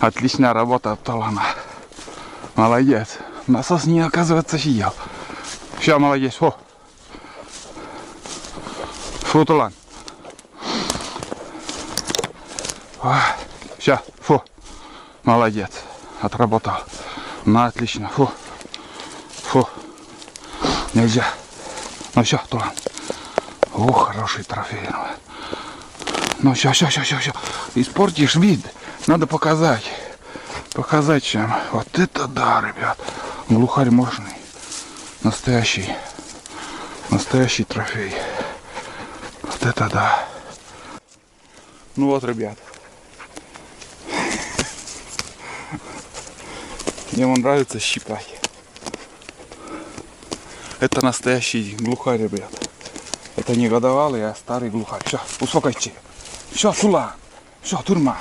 Отличная работа от Толана. Молодец. Насос не, оказывается, съел. Все, молодец. Фу. Фу, Толан. Все, фу. Молодец. Отработал. Ну, отлично. Фу. Фу. Нельзя. Ну все, Толан. О, хороший трофей. Ну все. Испортишь вид. Надо показать. Показать чем. Вот это да, ребят. Глухарь мощный. Настоящий. Настоящий трофей. Вот это да. Ну вот, ребят. Мне ему нравится щипать. Это настоящий глухарь, ребят. Это не годовалый, а старый глухарь. Все, успокойте. Все, Тулан. Все, турма.